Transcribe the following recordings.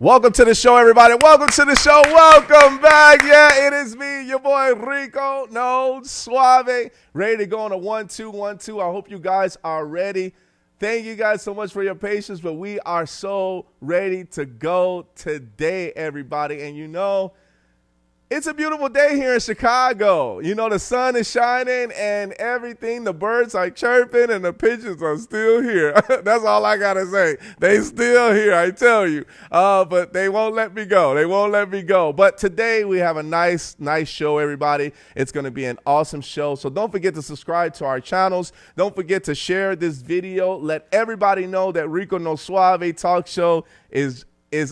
Welcome to the show, everybody. Welcome to the show. Welcome back. Yeah, it is me, your boy Rico. No, Suave. Ready to go on a 1-2-1-2. I hope you guys are ready. Thank you guys so much for your patience, but we are so ready to go today, everybody. And you know, it's a beautiful day here in Chicago. You know, the sun is shining and everything. The birds are chirping and the pigeons are still here. That's all I got to say. They still here, I tell you. But they won't let me go. They won't let me go. But today we have a nice show, everybody. It's going to be an awesome show. So don't forget to subscribe to our channels. Don't forget to share this video. Let everybody know that Rico No Suave Talk Show is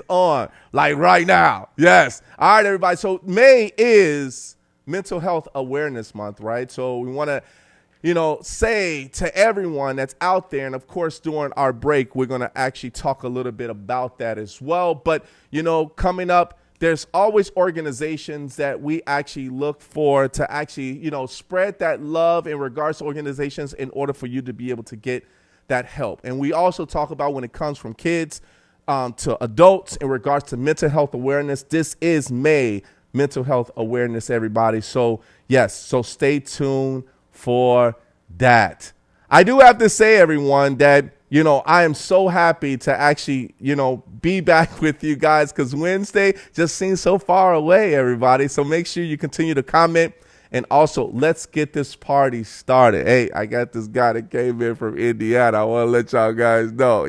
on, like right now. Yes. All right, everybody. So May is Mental Health Awareness Month, right? So we want to, say to everyone that's out there, and of course, during our break, we're going to actually talk a little bit about that as well. But, coming up, there's always organizations that we actually look for to actually, spread that love in regards to organizations in order for you to be able to get that help. And we also talk about when it comes from kids to adults in regards to mental health awareness. This is May Mental Health Awareness, everybody. So yes, so stay tuned for that. I do have to say, everyone, that, I am so happy to actually, be back with you guys, because Wednesday just seems so far away, everybody. So make sure you continue to comment. And also, let's get this party started. Hey, I got this guy that came in from Indiana. I want to let y'all guys know,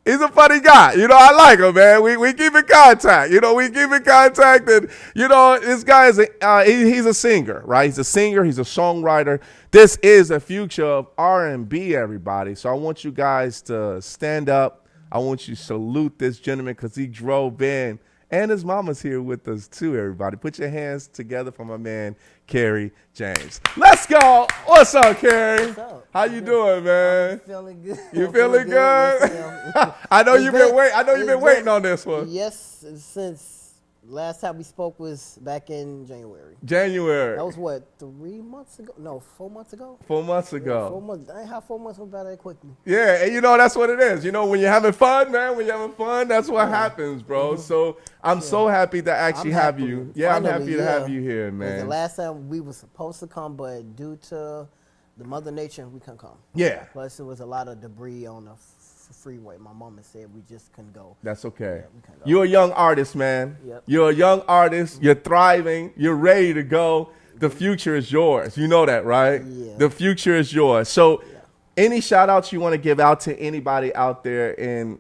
he's a funny guy. I like him, man. We keep in contact. We keep in contact. And, this guy is he's a singer, right? He's a singer. He's a songwriter. This is the future of R&B, everybody. So I want you guys to stand up. I want you to salute this gentleman because he drove in. And his mama's here with us, too, everybody. Put your hands together for my man, Kerry James. Let's go. What's up, Kerry? What's up? How you doing, man? I'm feeling good. You feeling good? Yes, I know you've been waiting on this one. Yes, since last time we spoke was back in January. That was what, 3 months ago? No, 4 months ago? 4 months ago. 4 months. I ain't how 4 months went by that quickly. Yeah, and that's what it is. When you're having fun, man, that's what happens, bro. Mm-hmm. So I'm so happy to actually have you. Yeah, I'm happy to have you here, man. The last time we were supposed to come, but due to the Mother Nature, we couldn't come. Yeah. Plus, there was a lot of debris on the freeway. My mama said we just couldn't go. That's okay. Yeah, You're a young artist, man. Yep. You're a young artist. You're thriving. You're ready to go. The future is yours. You know that, right? Yeah. The future is yours. So any shout outs you want to give out to anybody out there in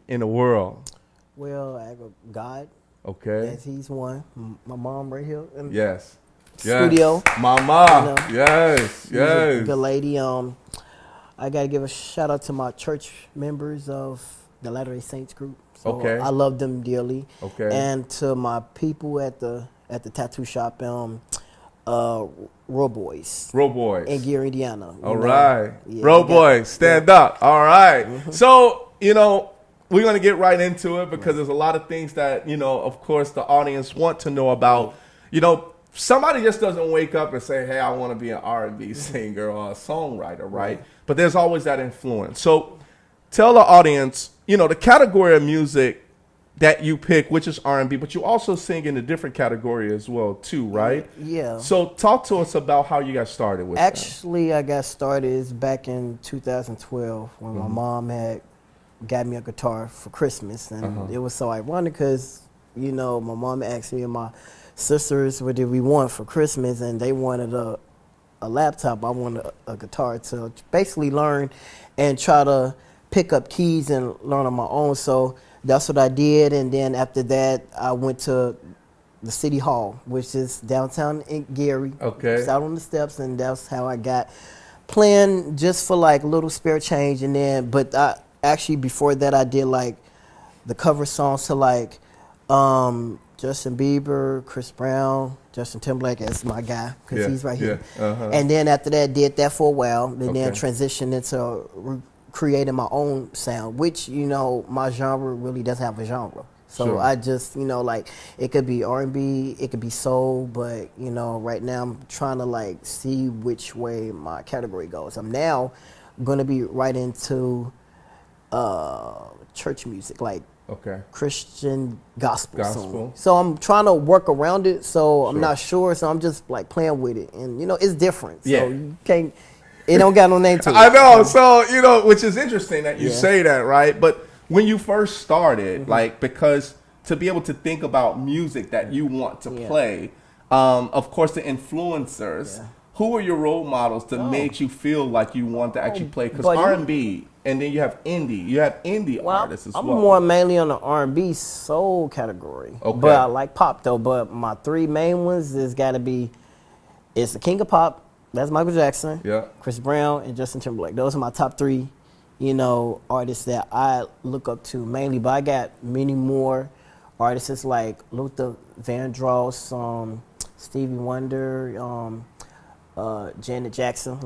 the world? Well, I got God. Okay. Yes, he's one. My mom right here. Yes. Studio. Mama. Yes. Good lady. I got to give a shout out to my church members of the Latter-day Saints group. So okay. I love them dearly. Okay. And to my people at the tattoo shop, Row Boys. In Gary, Indiana. All right. Yeah, Row Boys, stand up. All right. Mm-hmm. So, we're going to get right into it because there's a lot of things that, of course, the audience want to know about. Somebody just doesn't wake up and say, hey, I want to be an R&B singer or a songwriter, right? But there's always that influence. So tell the audience, the category of music that you pick, which is R&B, but you also sing in a different category as well, too, right? Yeah. So talk to us about how you got started with that. Actually, I got started back in 2012 when my mom had got me a guitar for Christmas. And it was so ironic because, my mom asked me and my sisters what did we want for Christmas, and they wanted a laptop. I wanted a guitar to basically learn and try to pick up keys and learn on my own. So that's what I did. And then after that, I went to the City Hall, which is downtown in Gary. Okay. Sat on the steps, and that's how I got playing just for like a little spare change. And then, but I actually before that, I did like the cover songs to like Justin Bieber, Chris Brown, Justin Timberlake as my guy because he's right here. And then after that, did that for a while, and then transitioned into creating my own sound, which my genre really doesn't have a genre. So I just like it could be R&B, it could be soul, but right now I'm trying to like see which way my category goes. I'm now going to be right into church music, like Okay. Christian gospel Gospel. song. So I'm trying to work around it. So I'm not sure. So I'm just like playing with it, and it's different. So you can't. It don't got no name to it. I know. So which is interesting that you say that, right? But when you first started, like, because to be able to think about music that you want to play, of course, the influencers. Who were your role models that made you feel like you want to actually play? Because R&B, and then you have indie. You have indie artists as well. I'm more mainly on the R&B soul category. Okay. But I like pop, though. But my three main ones is got to be, it's the king of pop. That's Michael Jackson, Chris Brown, and Justin Timberlake. Those are my top three, artists that I look up to mainly. But I got many more artists like Luther Vandross, Stevie Wonder, Janet Jackson,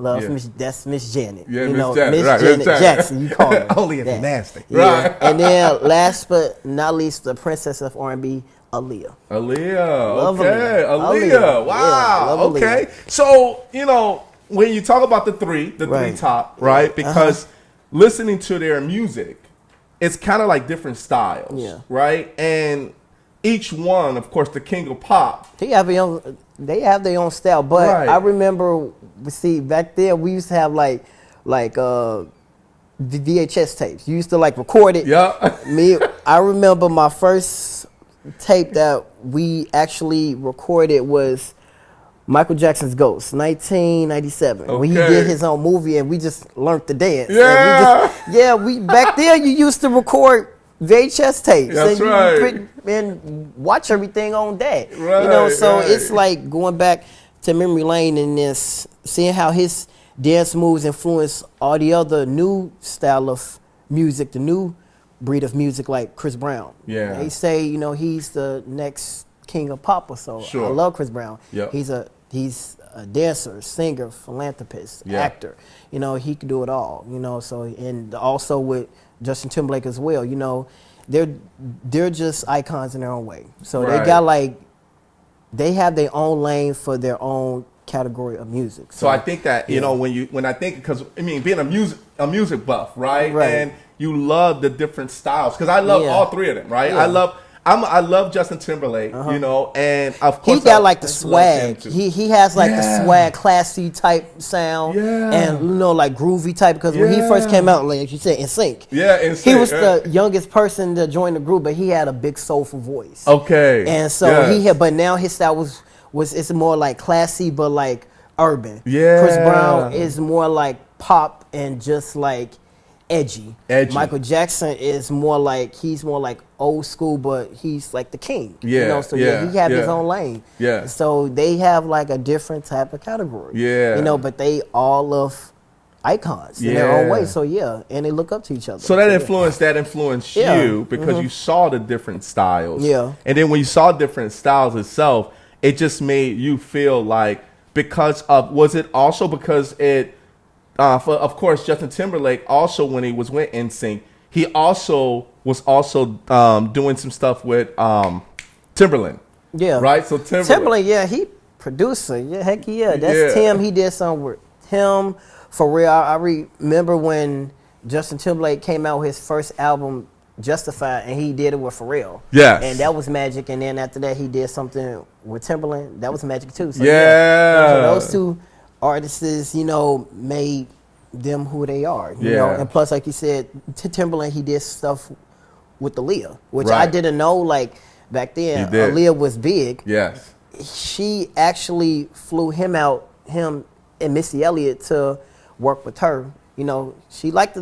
that's Miss Janet. Yeah, Miss Janet Jackson, you call her. Only in nasty. Yeah. Right. And then last but not least, the princess of R&B, Aaliyah. Okay. Aaliyah. Wow. Okay. Aaliyah. So, when you talk about the three top, right? Because listening to their music, it's kind of like different styles, right? And each one, of course, the king of pop. They have their own style, but I remember, back there we used to have like VHS tapes. You used to like record it. Yeah. I remember my first tape that we actually recorded was Michael Jackson's Ghost, 1997. When he did his own movie, and we just learned to dance. Yeah. We back there you used to record VHS tapes. That's right. And watch everything on that. Right, it's like going back to memory lane and this, seeing how his dance moves influence all the other new style of music, the new breed of music like Chris Brown. Yeah. They say, he's the next king of pop or so. Sure. I love Chris Brown. Yep. He's a dancer, singer, philanthropist, actor. He can do it all. So, and also with Justin Timberlake as well. They're just icons in their own way. So they got they have their own lane for their own category of music. So I think that when I think, because being a music buff, right? And you love the different styles, because I love all three of them, right? I love Justin Timberlake, and of course he got like the swag. He has like the swag, classy type sound, and like groovy type. Because when he first came out, like you said, NSYNC, he was the youngest person to join the group, but he had a big soulful voice. Okay, and so but now his style was it's more like classy, but like urban. Yeah, Chris Brown is more like pop and just like edgy. Michael Jackson is more like old school, but he's like the king. He have his own lane. So they have like a different type of category. But they all love icons in their own way. So and they look up to each other. So that influenced you because you saw the different styles. And then when you saw different styles itself, it just made you feel like, was it also because it of course, Justin Timberlake also, when he was with NSYNC, he also was doing some stuff with Timberland. Right? So Timberland, he producer. Heck yeah. That's Tim. He did something with him. For real, I remember when Justin Timberlake came out with his first album, Justified, and he did it with Pharrell. And that was magic. And then after that, he did something with Timberland. That was magic too. So, so those two artists, made them who they are. You know, and plus, like you said, Timberland, he did stuff with Aaliyah, which I didn't know. Like back then, Aaliyah was big. She actually flew him and Missy Elliott to work with her. She liked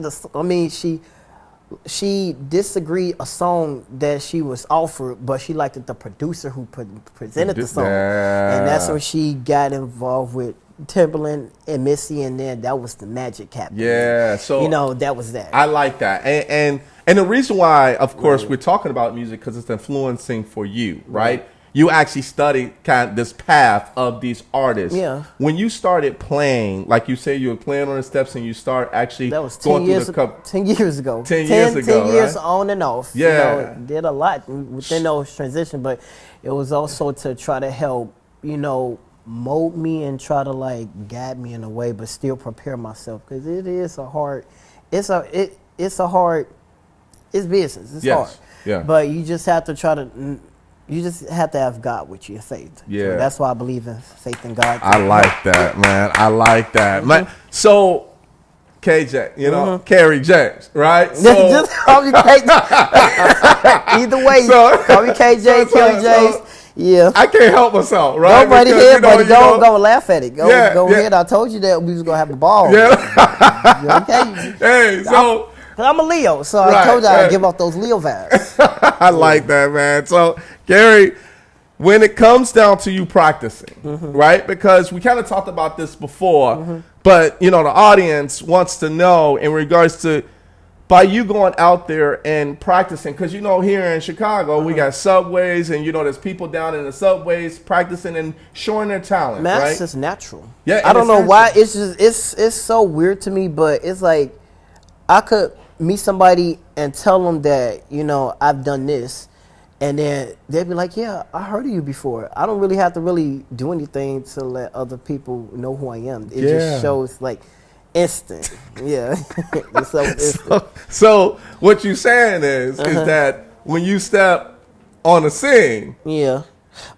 she disagreed a song that she was offered, but she liked the producer who presented the song, and that's when she got involved with Timberland and Missy, and then that was the magic happened. So that was that. I like that, and the reason why, of course, we're talking about music because it's influencing for you, right? You actually studied kind of this path of these artists. When you started playing, like you say, you were playing on the steps, and you start actually that was 10 years ago. 10 years ago. 10 years on and off. Did a lot within those transitions, but it was also to try to help, mold me and try to like guide me in a way, but still prepare myself, because it is a hard it's business. It's Yes. hard. Yeah. But you just have to you just have to have God with you, faith. Yeah. So that's why I believe in faith in God. I like that, man. I like that, man. So, KJ, you know, Kerry James, right? So, just call me KJ. Either way, call me KJ, Kerry James. Yeah. I can't help myself, right? Go right Because, ahead, you know, buddy. Go laugh at it. Go ahead. I told you that we was going to have a ball. Yeah. Okay. Hey, so. Because I'm a Leo, so I told you I'd give off those Leo vibes. I like that, man. So, Gary, when it comes down to you practicing, right? Because we kind of talked about this before, but, you know, the audience wants to know in regards to by you going out there and practicing, because, you know, here in Chicago, we got subways and, you know, there's people down in the subways practicing and showing their talent, Man, right? it's just natural. Yeah, I don't know why. It's just, it's so weird to me, but it's like I could meet somebody and tell them that, you know, I've done this. And then they'd be like, yeah, I heard of you before. I don't really have to really do anything to let other people know who I am. It just shows like instant. Yeah. It's so instant. So what you're saying is that when you step on the scene,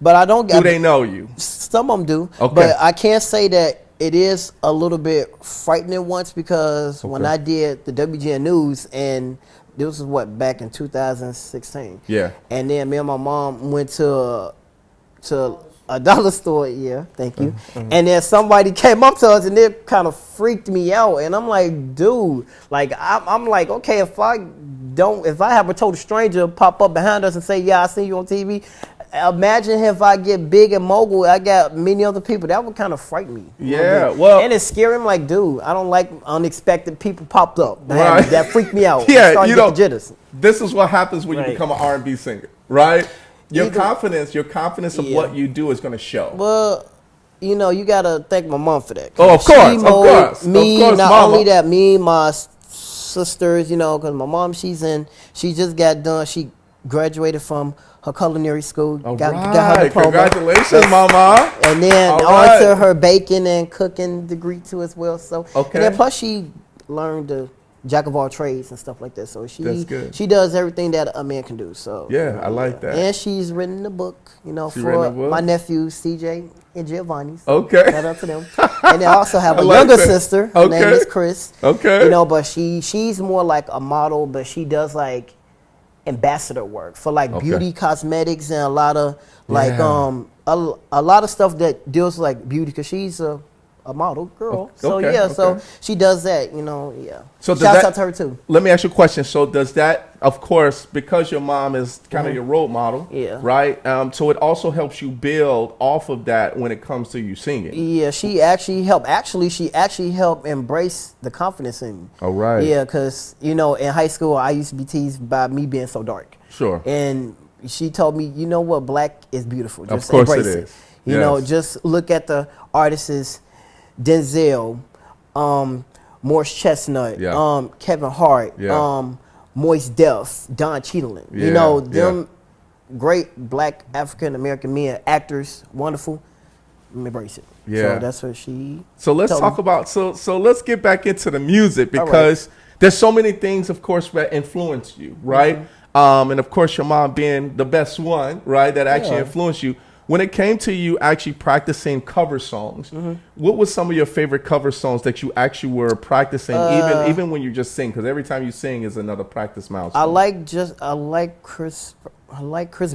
but I don't. Do they know you? Some of them do. Okay. But I can't say that it is a little bit frightening once because when I did the WGN News and this was back in 2016. Yeah. And then me and my mom went to a dollar store. Yeah, thank you. And then somebody came up to us and it kind of freaked me out. And I'm like, dude, like I'm like, okay, if I have a total stranger pop up behind us and say, yeah, I seen you on TV. Imagine if I get big and mogul, I got many other people. That would kind of frighten me. Yeah, well, and it's scary. I'm like, dude, I don't like unexpected people popped up. Right. That freaked me out. Yeah, you know, jitters. This is what happens when you become an R&B singer, right? Your confidence of Yeah. what you do is going to show. Well, you know, you gotta thank my mom for that. Oh, of course, She of molded course, me, of course, not mama. only that, me, my sisters, you know, because my mom, she just got done. She graduated from her culinary school. All got right, her diploma. congratulations, mama. And then All on right. to her baking and cooking degree too as well. So Okay. and then plus she learned the jack of all trades and stuff like that. So That's good. she does everything that a man can do. So Yeah, I like that. And she's written a book, you know, She written for a book? my nephews CJ and Giovanni's. Okay. Shout out to them. And I also have I a like younger that. sister. Her name Okay. is Chris. Okay. You know, but she's more like a model, but she does like ambassador work for like beauty cosmetics and a lot of like a lot of stuff that deals with like beauty because she's a model girl. So she does that, you know, So shouts out to her too. Let me ask you a question. So does that, of course, because your mom is kind of your role model, right? So it also helps you build off of that when it comes to you singing. Yeah, she actually helped. Actually, she actually helped embrace the confidence in me. All right. Yeah, because, you know, in high school, I used to be teased by me being so dark. Sure. And she told me, you know what, black is beautiful. Just of course embrace it is. You know, just look at the artists, Denzel, Morris Chestnut, Kevin Hart, Moist Def, Don Cheadle. You know, them great black African American men, actors, wonderful. Embrace it. Yeah. So that's what she. So let's talk about so let's get back into the music because there's so many things, of course, that influence you, right? And of course, your mom being the best one, right? That actually influenced you. When it came to you actually practicing cover songs, what was some of your favorite cover songs that you actually were practicing, even when you just sing? Because every time you sing is another practice milestone. I like Chris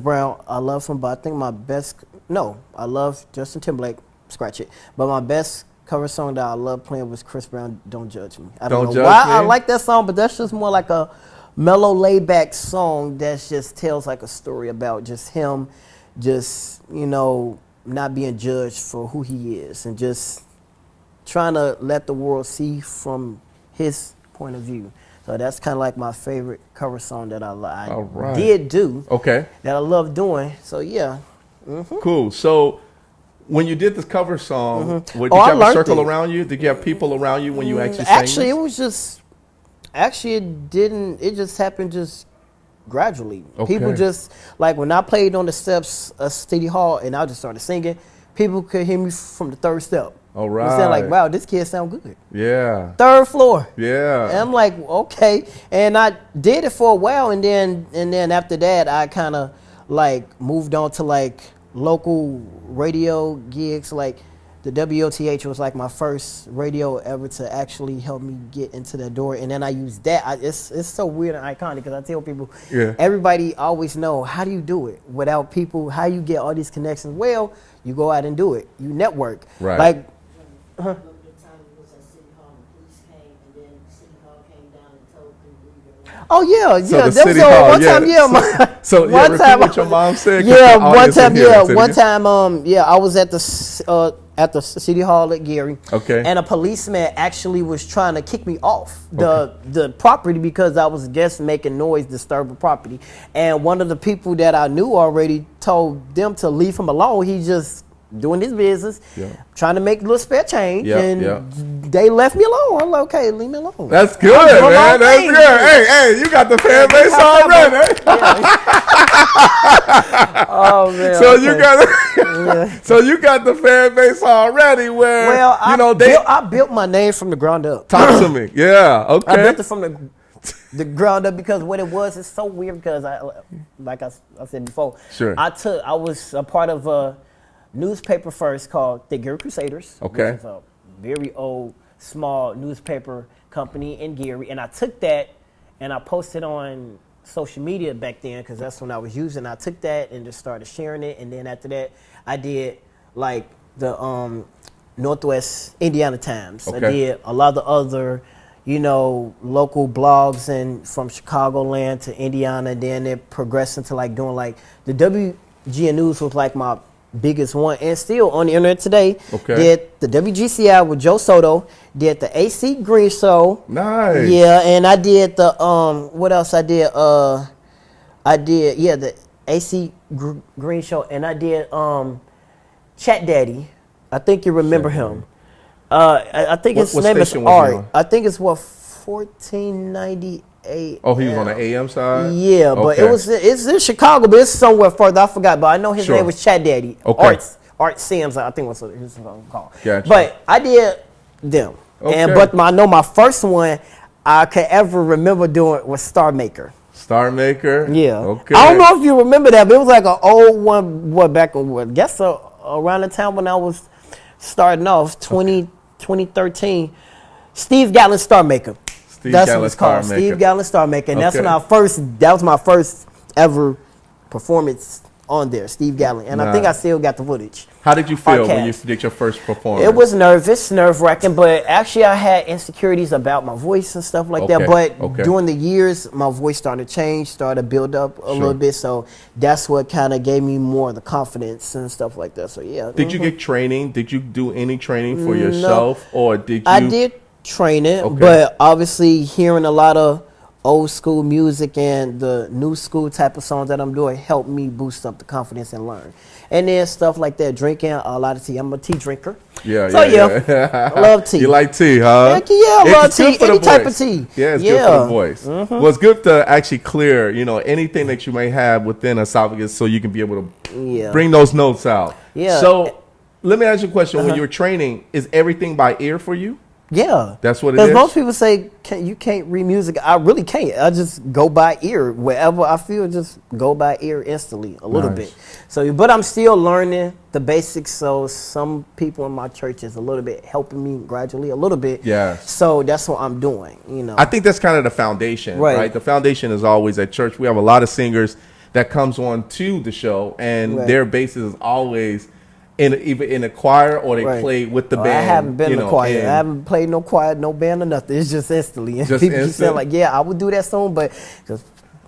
Brown. I love him, but I think I love Justin Timberlake. Scratch it. But my best cover song that I love playing was Chris Brown, Don't Judge Me. I don't know why I like that song, but that's just more like a mellow, laid-back song that just tells like a story about just him, just, you know, not being judged for who he is and just trying to let the world see from his point of view. So that's kind of like my favorite cover song that I did do. Okay. That I love doing. So yeah. Cool. So when you did this cover song, did you have a circle around you? Did you have people around you when you actually sang? Actually, it was just. Actually, it didn't. It just happened just gradually. People just like when I played on the steps of City Hall and I just started singing. People could hear me from the third step. All I'm saying like, right. wow, this kid sound good. Yeah. Third floor. And Yeah. I'm like, okay. And I did it for a while, and then after that, I kind of like moved on to like local radio gigs. Like the WOTH was like my first radio ever to actually help me get into the door, and then I used that. It's so weird and iconic because I tell people, Yeah. everybody always know, how do you do it without people? How you get all these connections? Well, you go out and do it. You network. Right. Like, The time it was at City Hall, the police came, and then City Hall came down and told people leave your life. oh yeah, So yeah. the That was City Hall, one time. Yeah, So yeah, one repeat time. what your mom said. 'cause Yeah, the one audience time. will hear Yeah, it. Say it one again. time. Yeah, I was at the City Hall at Gary. Okay. And a policeman actually was trying to kick me off the property because I was guest making noise, disturbing property. And one of the people that I knew already told them to leave him alone. He just doing his business, Yeah. trying to make a little spare change, Yeah, and yeah. they left me alone. I'm like, okay, leave me alone. That's good, I'm doing my man. That's thing. good. Hey, you got the fan base already. Oh man. So okay. you got, so you got the fan base already. Where Well, I I built my name from the ground up. talk to me. Yeah. I Okay. built it from the ground up because what it was, it's so weird because like I said before, Sure. I was a part of a newspaper first called the Gary Crusaders. Okay. Which is a very old, small newspaper company in Gary, and I took that and I posted on social media back then because that's when I was using. I took that and just started sharing it, and then after that, I did like the Northwest Indiana Times. Okay. I did a lot of the other, local blogs and from Chicagoland to Indiana. Then it progressed into like doing like the WGN News was like my biggest one, and still on the internet today. Okay. Did the WGCI with Joe Soto. Did the AC Green Show. Nice. Yeah, and I did the what else I did? The AC Green Show, and I did Chat Daddy. I think you remember him. I think his What name is station was he Art. on? I think it's 1498. Oh, he was on the AM side. Yeah, but Okay. it's in Chicago, but it's somewhere further. I forgot, but I know his Sure. name was Chat Daddy. Okay. Art Sims, I think was his phone call. Gotcha. But I did them, Okay. but I know my first one I could ever remember doing was Star Maker. Star Maker. Yeah. Okay. I don't know if you remember that, but it was like an old one. I guess around the time when I was starting off, 2013. Steve Gallen Star Maker. That's what it's called. Star Maker. Steve Gallen Star Maker. And that's Okay. when that was my first ever performance on there, Steve Gallen. And I think I still got the footage. How did you feel when you Podcast. did your first performance? It was nerve-wracking, but actually I had insecurities about my voice and stuff like that. But during the years, my voice started to change, started to build up a little bit. So that's what kind of gave me more of the confidence and stuff like that. So yeah. Did you get training? Did you do any training for yourself, or did you? I did training, Okay. but obviously hearing a lot of old school music and the new school type of songs that I'm doing helped me boost up the confidence and learn. And then stuff like that, drinking a lot of tea. I'm a tea drinker. Yeah, So, yeah. I love tea. You like tea, huh? Heck yeah, I love It's good tea. for the Any type of voice. tea. Yeah, it's Yeah. good for the voice. Well, it's good to actually clear, anything that you may have within esophagus, so you can be able to Yeah. bring those notes out. Yeah. So, let me ask you a question. When you were training, is everything by ear for you? Yeah. That's what it Because is? most people say you can't read music. I really can't. I just go by ear. Wherever I feel, just go by ear instantly a little Nice. bit. So, but I'm still learning the basics. So some people in my church is a little bit helping me gradually a little bit. Yes. So that's what I'm doing, I think that's kind of the foundation, Right. right? The foundation is always at church. We have a lot of singers that comes on to the show, and Right. their basis is always either in a choir or they Right. play with the Oh, band. I haven't been in a choir. and- I haven't played no choir, no band or nothing. It's just instantly. And Just people keep instant? saying like, yeah, I would do that soon, but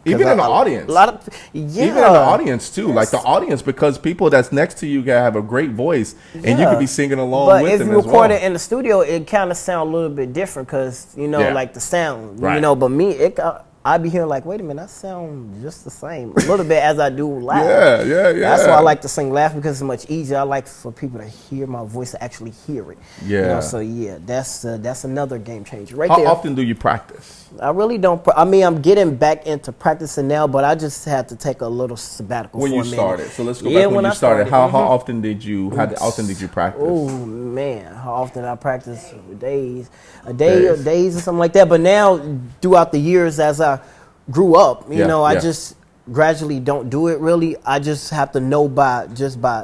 Even in the audience. A lot of yeah. Even in the audience too, like the audience, because people that's next to you have a great voice, and you Yeah. could be singing along But with if them you as record well. it in the studio, it kind of sound a little bit different because Yeah. like the sound, Right. But me, I be hearing like, wait a minute, I sound just the same a little bit as I do live. Yeah. That's why I like to sing live, because it's much easier. I like for people to hear my voice, to actually hear it. Yeah. You know, so yeah, that's another game changer right How there. often do you practice? I really don't. I mean, I'm getting back into practicing now, but I just had to take a little sabbatical When for you a minute. started. So let's go back when you started. How often did you practice? Oh man, how often I practice? A day or something like that. But now, throughout the years, as I grew up, you know, I just gradually don't do it really. I just have to know by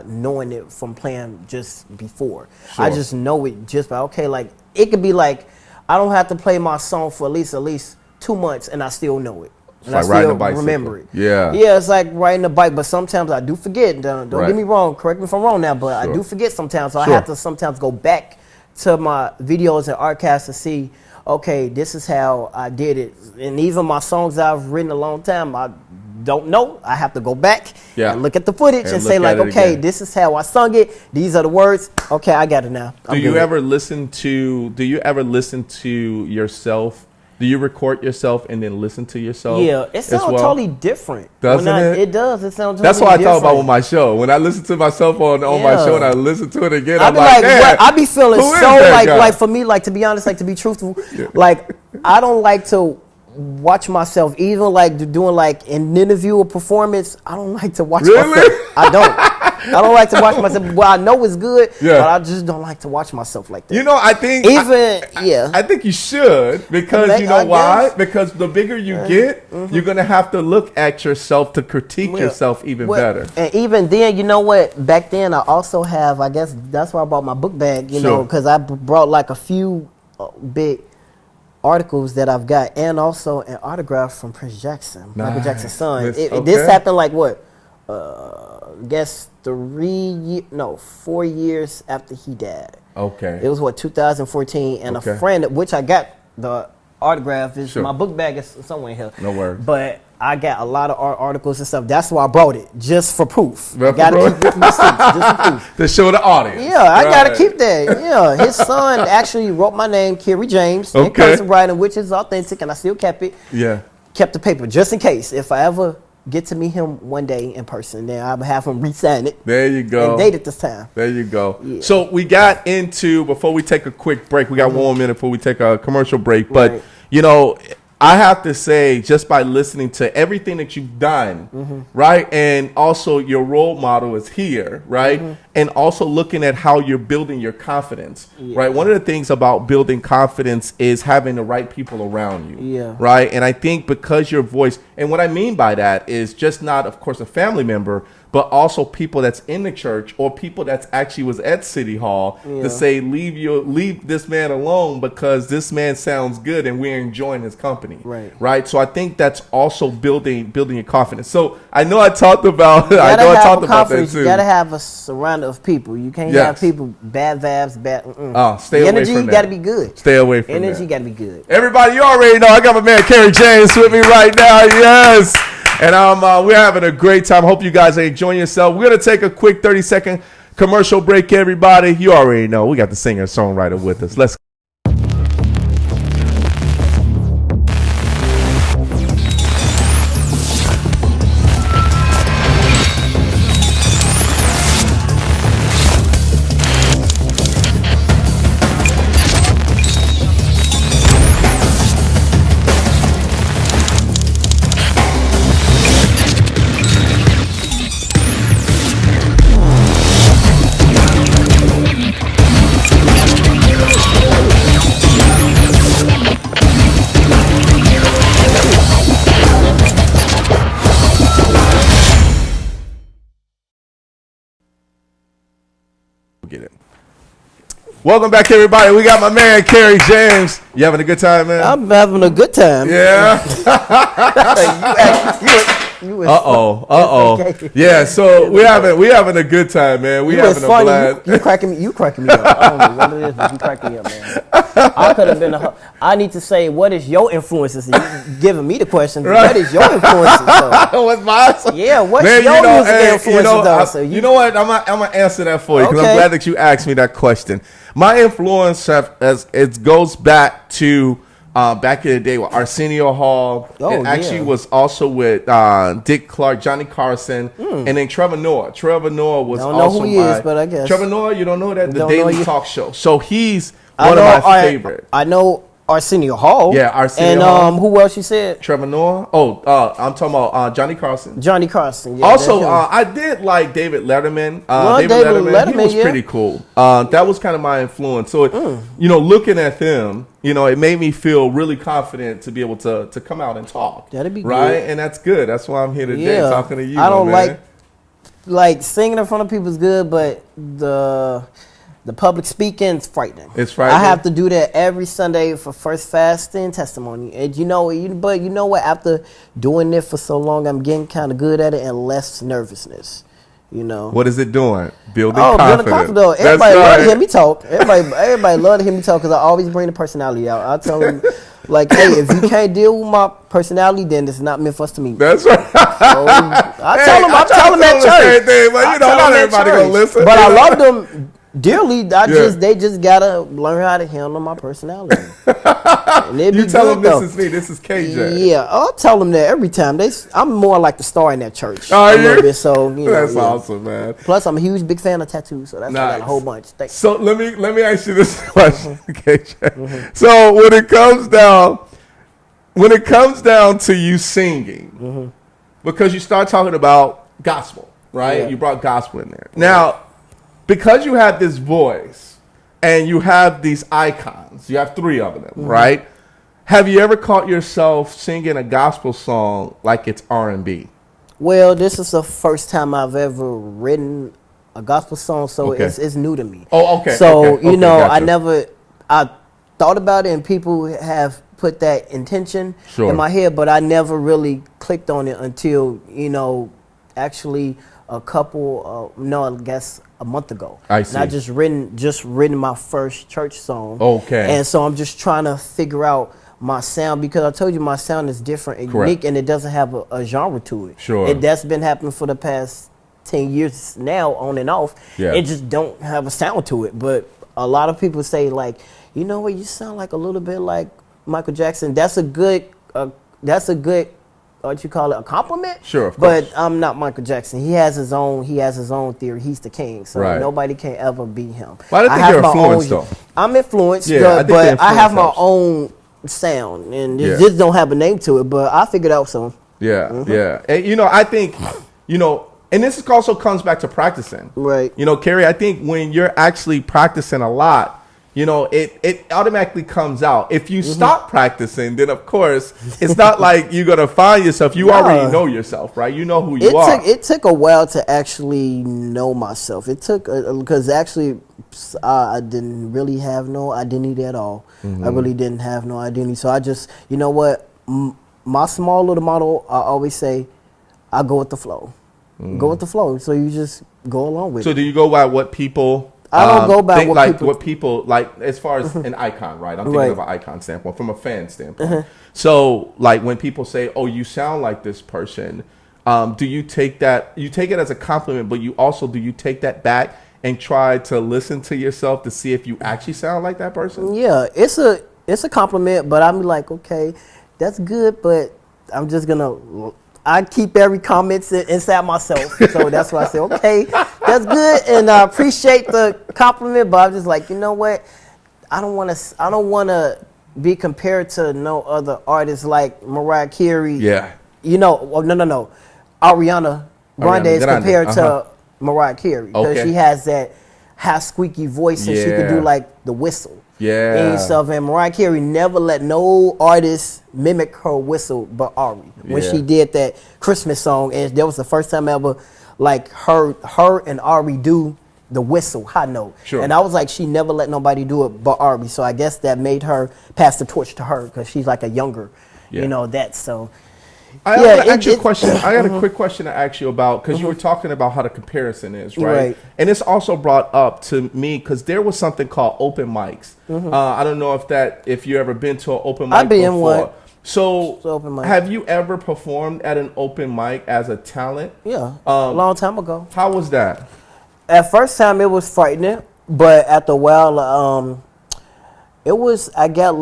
knowing it from playing just before. Sure. I just know it just by, okay, like it could be like I don't have to play my song for at least 2 months and I still know it. And like I riding still a bicycle. remember it. Yeah. Yeah, it's like riding a bike, but sometimes I do forget. Don't get me wrong, correct me if I'm wrong now, but I do forget sometimes. So I have to sometimes go back to my videos and archives to see, okay, this is how I did it. And even my songs I've written a long time, I don't know. I have to go back and look at the footage and say like, okay, this is how I sung it. These are the words. Okay, I got it now. Do you ever listen to yourself? Do you record yourself and then listen to yourself? Yeah, it sounds totally different. Doesn't it? It does. It sounds totally different. That's what I thought about with my show. When I listen to myself on my show and I listen to it again, I I'm be like, man, I be feeling who is so that guy? like for me, like to be honest, like to be truthful, like I don't like to watch myself, even like doing like an interview or performance. I don't like to watch myself. I don't like to watch myself. Well, I know it's good, but I just don't like to watch myself like that. You know, I think I think you should, because you know why? Because the bigger you get, you're gonna have to look at yourself to critique yourself even better. And even then, you know what? Back then, I also have. I guess that's why I brought my book bag. You know, because I brought like a few big articles that I've got, and also an autograph from Prince Jackson, Michael Jackson's son. This happened like what? I guess 4 years after he died. Okay. It was what, 2014, and a friend, which I got the autograph, is my book bag is somewhere in here. No worries. But I got a lot of articles and stuff. That's why I brought it, just for proof. I got to keep with receipts, just for proof. To show the audience. Yeah, I got to keep that. Yeah, his son actually wrote my name, Kerry James, in cursive writing, which is authentic, and I still kept it. Yeah. Kept the paper just in case. If I ever get to meet him one day in person, then I'll have him re-sign it. There you go. And date it this time. There you go. Yeah. So we got into, before we take a quick break, we got 1 more minute before we take a commercial break. But, you know, I have to say, just by listening to everything that you've done, right? And also your role model is here, right? And also looking at how you're building your confidence, right? One of the things about building confidence is having the right people around you, right? And I think because your voice, and what I mean by that is just not, of course, a family member, but also people that's in the church or people that's actually was at City Hall to say, leave this man alone because this man sounds good and we're enjoying his company. Right. So I think that's also building your confidence. So I know I talked about that too. You gotta have a surrounding of people. You can't have people bad vibes, stay the away energy from that. Gotta be good. Stay away from that. Energy gotta be good. Everybody, you already know I got my man Kerry James with me right now. Yes. And we're having a great time. Hope you guys are enjoying yourself. We're going to take a quick 30-second commercial break, everybody. You already know. We got the singer-songwriter with us. Let's go. Welcome back, everybody. We got my man Kerry James. You having a good time, man? I'm having a good time. Yeah. Okay. Yeah. So we having a good time, man. We having a blast. You cracking me up. I don't know what it is, but you cracking me up, man. I could have been I need to say, what is your influences? You giving me the question. Right. What is your influences? So? What's mine? Yeah. What's man, your music influences? You know what? I'm gonna answer that for you because I'm glad that you asked me that question. My influence it goes back to back in the day with Arsenio Hall. Oh, it actually yeah. was also with Dick Clark, Johnny Carson, and then Trevor Noah. Trevor Noah was Don't know also who he is, but I guess. Trevor Noah, you don't know that? The Don't Daily know you. Talk Show. So he's I one know, of my favorite. I know Arsenio Hall. Yeah, Arsenio and, Hall. who else you said? Trevor Noah. I'm talking about Johnny Carson. Johnny Carson. Yeah, Also, that's him. I did like David Letterman. David He Letterman, was yeah. pretty cool. That was kind of my influence. So, looking at them, it made me feel really confident to be able to come out and talk. That'd be right, good. and that's good. That's why I'm here today talking to you. I don't man. like singing in front of people is good, but the public speaking is frightening. It's frightening. I have to do that every Sunday for first fasting testimony. And but you know what? After doing it for so long, I'm getting kind of good at it and less nervousness. What is it doing? Building building confidence. confidence. Everybody love to hear me talk. Everybody love to hear me talk because I always bring the personality out. I tell them, like, hey, if you can't deal with my personality, then it's not meant for us to meet. That's right. So, I tell them at church. Same thing, but not everybody gonna listen. But I love them dearly. They just gotta learn how to handle my personality. And You tell them this is me. This is KJ. Yeah, I'll tell them that every time. I'm more like the star in that church. Are a little you? bit, so That's awesome, man. Plus, I'm a huge big fan of tattoos, so that's why I got a whole bunch. Thanks. So let me ask you this question, KJ. So when it comes down to you singing, because you start talking about gospel, right? Yeah. You brought gospel in there. Now, because you have this voice and you have these icons, you have 3 of them, right? Have you ever caught yourself singing a gospel song like it's R&B? Well, this is the first time I've ever written a gospel song, so it's new to me. Oh, okay. So, okay, gotcha. I thought about it and people have put that intention Sure. in my head, but I never really clicked on it until, actually I guess a month ago. I see. And I just written my first church song. Okay. And so I'm just trying to figure out my sound because I told you my sound is different and Correct. unique and it doesn't have a genre to it. Sure. That's been happening for the past 10 years now on and off. Yeah. It just don't have a sound to it. But a lot of people say like, you know what, you sound like a little bit like Michael Jackson. That's a good what you call it, a compliment. Sure, of but course. I'm not Michael Jackson. He has his own theory. He's the king, so Right. nobody can ever beat him. Well, I think you're influenced, though. I'm influenced, Yeah, I think the but I have my influence own sound, and it Yeah. just don't have a name to it. But I figured out some. Yeah, yeah. And, I think, and this also comes back to practicing. Right. Kerry, I think when you're actually practicing a lot, it automatically comes out. If you stop practicing, then of course, it's not like you're going to find yourself. You already know yourself, right? You know who you are. It took a while to actually know myself. It took, because actually I didn't really have no identity at all. I really didn't have no identity. So I just, you know what? My small little motto, I always say, I go with the flow. Go with the flow. So you just go along with it. So do you go by what people... I don't go by think, what like people... what people like as far as an icon, right? I'm thinking Right. of an icon standpoint, from a fan standpoint. So, like when people say, "Oh, you sound like this person," do you take that? You take it as a compliment, but you also do you take that back and try to listen to yourself to see if you actually sound like that person? Yeah, it's a compliment, but I'm like, okay, that's good, but I'm just gonna. I keep every comment inside myself, so that's why I say, okay, that's good, and I appreciate the compliment, but I'm just like, you know what? I don't want to be compared to no other artists like Mariah Carey. Yeah. No. Ariana Grande is compared to Mariah Carey because Okay. she has that high squeaky voice and she could do like the whistle. Yeah. And stuff. And Mariah Carey never let no artist mimic her whistle but Ari. When Yeah. she did that Christmas song, and that was the first time ever like her and Ari do the whistle high note. Sure. And I was like, she never let nobody do it but Ari. So I guess that made her pass the torch to her because she's like a younger, so. I Yeah, want to ask you a question. I got Mm-hmm. a quick question to ask you about because you were talking about how the comparison is, right? Right. And it's also brought up to me because there was something called open mics. I don't know if you ever been to an open mic I've been in before. one. So, Open mic. have you ever performed at an open mic as a talent? Yeah, a long time ago. How was that? At first time, it was frightening, but after a while, it was. I got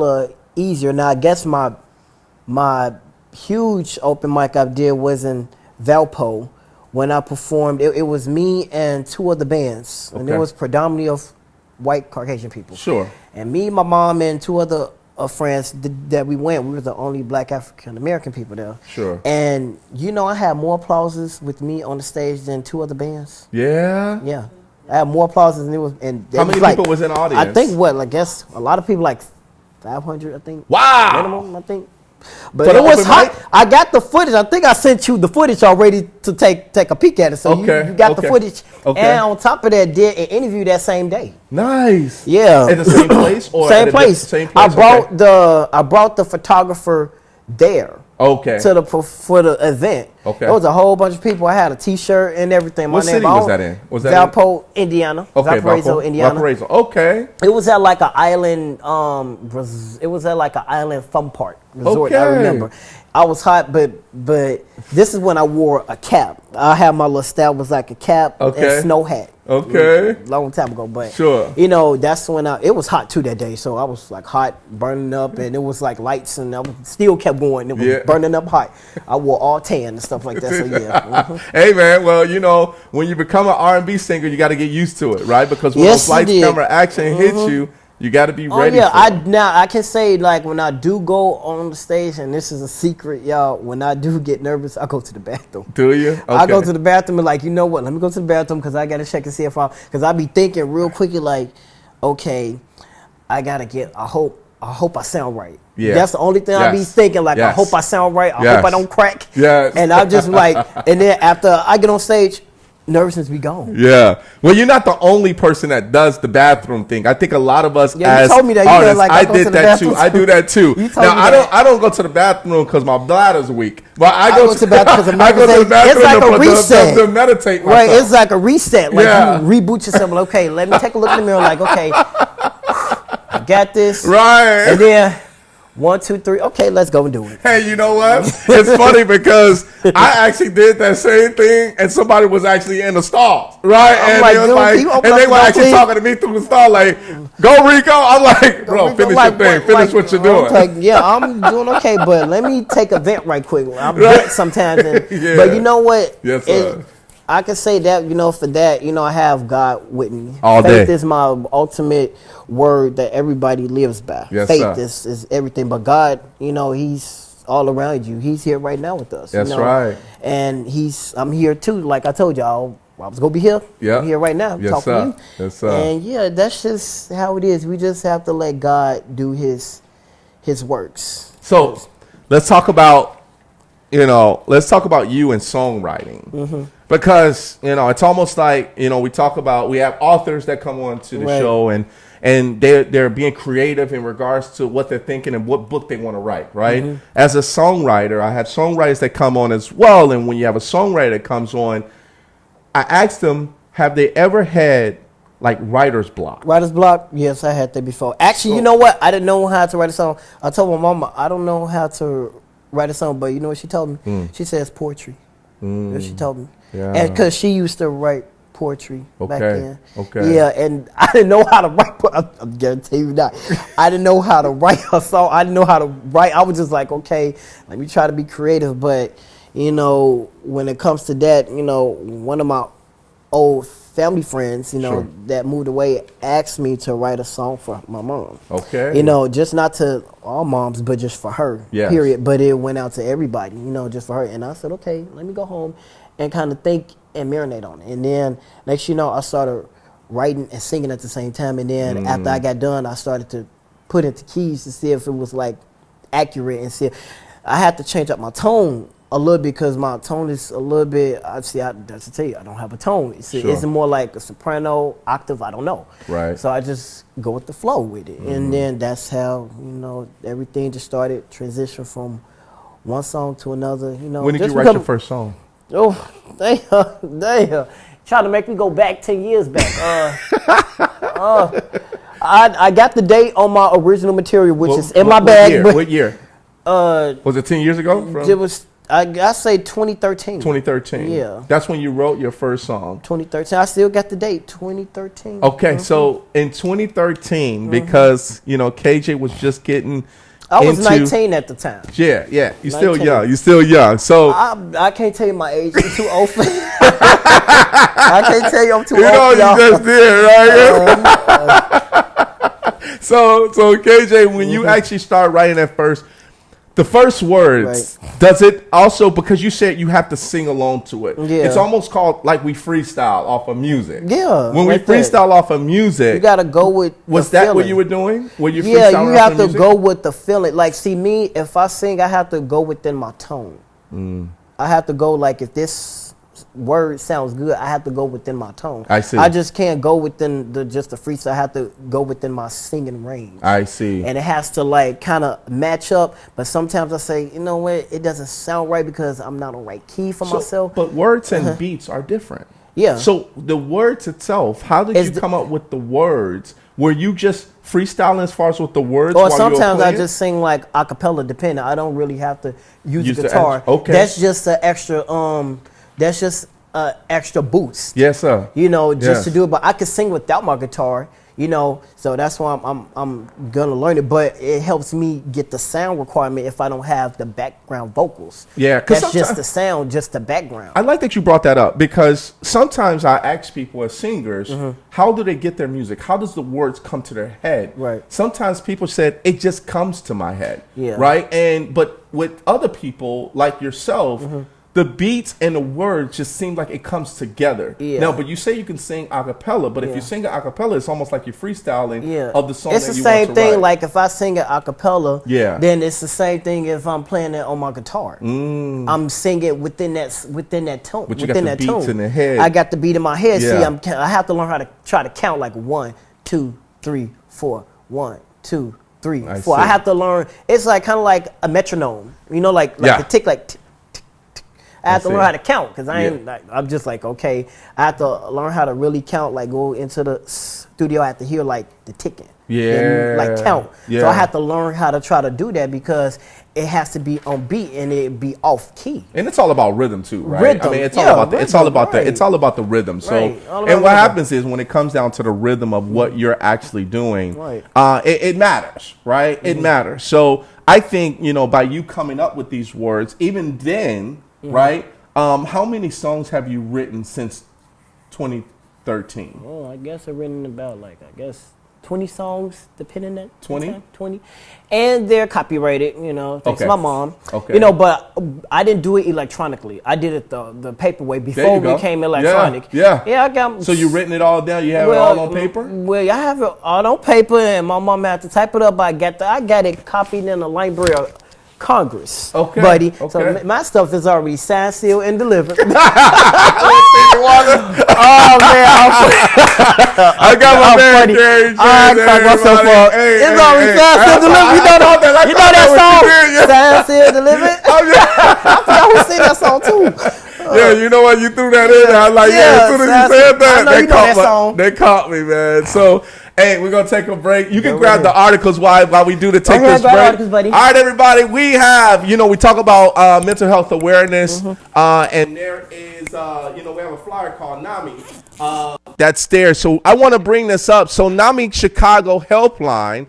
easier. Now I guess my huge open mic I did was in Valpo when I performed. It was me and two other bands, and it Okay. was predominantly of white Caucasian people. Sure. And me, my mom, and two other friends that we went. We were the only black African American people there. Sure. And I had more applauses with me on the stage than two other bands. Yeah. Yeah, I had more applauses than it was. And How many people was in the audience? I think I guess a lot of people, like 500. I think. Wow. Minimum, I think. But For it the was open hot. mic? I got the footage. I think I sent you the footage already to take a peek at it. So Okay, you got the okay, footage. okay. And on top of that, did an interview that same day. Nice. Yeah. At the same place or Same at a place. same place? I brought the photographer there Okay. for the event. Okay. There was a whole bunch of people. I had a T-shirt and everything. What city was that in? Was that Valpo, Indiana. Okay, Valparaiso, Indiana. Valparaiso. Okay. It was at like an island. It was at like an island fun park resort. I Okay. remember. I was hot, but this is when I wore a cap. I had my little style was like a cap Okay. and snow hat. Okay. Long time ago, but Sure. that's when it was hot too that day. So I was like hot, burning up, and it was like lights, and I still kept going. It was Yeah. burning up hot. I wore all tan and stuff like that. So yeah. Mhm. Hey man, well when you become an R&B singer, you got to get used to it, right? Because when Yes, those lights, you did. camera, action hits you got to be Oh ready. yeah, for it. I can say like when I do go on the stage, and this is a secret, y'all. When I do get nervous, I go to the bathroom. Do you? Okay. I go to the bathroom and like, you know what? Let me go to the bathroom because I gotta check and see if because I be thinking real quickly like, okay, I hope I sound right. Yeah. That's the only thing I be Yes. thinking. Like, I Yes. hope I sound right. I Yes. hope I don't crack. Yes. And I just like, and then after I get on stage, nervousness be gone. Yeah. Well, you're not the only person that does the bathroom thing. I think a lot of us Yeah, you as told me that. You artists, said, like, I I go to did the that too. bathroom I do that too. You told Now me I that. don't go to the bathroom because my bladder's weak. But I go to the bathroom 'cause I'm I go to the meditating. bathroom It's like a to reset. to meditate Right, myself. it's like a reset. Like Yeah. you reboot yourself. Like, okay, let me take a look in the mirror. Like, okay, I got this. Right. And then 1, 2, 3. Okay, let's go and do it. Hey, you know what? It's funny because I actually did that same thing, and somebody was actually in the stall, right? I'm And like, they was dude, like, can you open and up they the were door, actually please? talking to me through the stall, like, "Go Rico!" I'm like, "Bro, Like, finish like, your thing. Finish like, what you're I'm doing." like, yeah, I'm doing okay, but let me take a vent right quick. I'm vent sometimes, Yeah. but you know what? Yes, sir. I can say that for that, I have God with me. All Faith day. is my ultimate word that everybody lives by. Yes, Faith sir. is everything, but God, He's all around you. He's here right now with us. That's right. And I'm here too. Like I told y'all, I was gonna be here. Yeah. I'm here right now. Yes, talking sir. to you. Yes, sir. And yeah, that's just how it is. We just have to let God do His works. So let's talk about you and songwriting because it's almost like we talk about we have authors that come on to the Right. show and they're being creative in regards to what they're thinking and what book they want to write, right? As a songwriter, I have songwriters that come on as well, and when you have a songwriter that comes on, I asked them, have they ever had like writer's block? Writer's block? Yes, I had that before. Actually, you know what? I didn't know how to write a song. I told my mama, I don't know how to write a song, but you know what she told me? She says poetry. That's what she told me. Yeah. And because she used to write poetry back Okay, then. okay. Yeah, and I didn't know how to write. I'm guarantee you that. I didn't know how to write a song. I didn't know how to write. I was just like, okay, let me try to be creative. But, when it comes to that, one of my old family friends, Sure. that moved away asked me to write a song for my mom. Okay. Just not to all moms, but just for her, Yes. period. But it went out to everybody, just for her. And I said, okay, let me go home and kind of think and marinate on it. And then next I started writing and singing at the same time. And then after I got done, I started to put into keys to see if it was like accurate and see. I had to change up my tone a little bit because my tone is a little bit. That's to tell you, I don't have a tone. It's more like a soprano, octave. I don't know. Right. So I just go with the flow with it, and then that's how everything just started transition from one song to another. When did just you write your first song? Oh, damn! Trying to make me go back 10 years back. I got the date on my original material, which is in my bag. What year? Was it 10 years ago? It was. I say 2013. 2013. Yeah. That's when you wrote your first song. 2013. I still got the date. 2013. Okay, so in 2013, because KJ was just getting I was 19 at the time. Yeah. You're still 19. young. You're still young. So I can't tell you my age. I'm too old for I can't tell you I'm too old for y'all. You just did, right? So KJ, when you actually start writing the first words, does it also, because you said you have to sing along to it, it's almost called like we freestyle off of music. Yeah. When we freestyle off of music, you got to go with was the that feeling. what you were doing? Were you Yeah, freestyling you have off to of music? go with the feeling. Like, see, me, if I sing, I have to go within my tone. I have to go, like, if this word sounds good, I have to go within my tone. I see. I just can't go within just the freestyle. I have to go within my singing range. I see. And it has to, like, kind of match up. But sometimes I say, you know what, it doesn't sound right because I'm not on right key for myself. But words and beats are different. Yeah. So the words itself, how did you come up with the words? Were you just freestyling as far as with the words? Or while sometimes you were I just sing like a cappella, depending. I don't really have to use a the guitar. okay. That's just an extra. That's just extra boost. Yes, sir. You know, just Yes. to do it. But I could sing without my guitar. You know, so that's why I'm gonna learn it. But it helps me get the sound requirement if I don't have the background vocals. Yeah, 'cause that's just the sound, just the background. I like that you brought that up because sometimes I ask people as singers, how do they get their music? How does the words come to their head? Right. Sometimes people said it just comes to my head. Yeah. Right. But with other people like yourself, the beats and the words just seem like it comes together. Yeah. Now, but you say you can sing a cappella, but if you sing a cappella, it's almost like you're freestyling of the song. It's that the you same want to thing. write. Like if I sing it a cappella, then it's the same thing if I'm playing it on my guitar. I'm singing within that tone. But you within got the that beats tone. in the head. I got the beat in my head. Yeah. See, I have to learn how to try to count like 1, 2, 3, 4. 1, 2, 3, 4. I have to learn. It's like kind of like a metronome. You know, like a tick, like. Tick, tick, tick. I have to learn how to count because I'm just like, okay, I have to learn how to really count. Like go into the studio, I have to hear like the ticking. And, like count. So I have to learn how to try to do that because it has to be on beat and it be off key. And it's all about rhythm too, right? Rhythm. I mean, it's all about the rhythm. So, and what happens is when it comes down to the rhythm of what you're actually doing, it matters, right? It matters. So I think, you know, by you coming up with these words, even then, right? How many songs have you written since 2013? Oh, I guess I've written about 20 songs, depending on 20. And they're copyrighted, you know, thanks to my mom. Okay. You know, but I didn't do it electronically. I did it the paper way before it became electronic. Yeah. I got. So you've written it all down? You have it all on paper? Well, I have it all on paper, and my mom had to type it up. I got it copied in the Library of Congress, buddy. So my stuff is already signed, sealed, and delivered. Oh man, I got my man Kerry James. It's already signed, sealed, delivered. You know that song? Signed, sealed, delivered. I forgot who sing that song too. Yeah, you know what? You threw that in there. I was like, as soon as you said that, they caught me, man. So, hey, we're going to take a break. You can grab the articles while we do the take this break. Articles, buddy. All right, everybody. We have, you know, we talk about mental health awareness. And there is, you know, we have a flyer called NAMI that's there. So I want to bring this up. So NAMI Chicago Helpline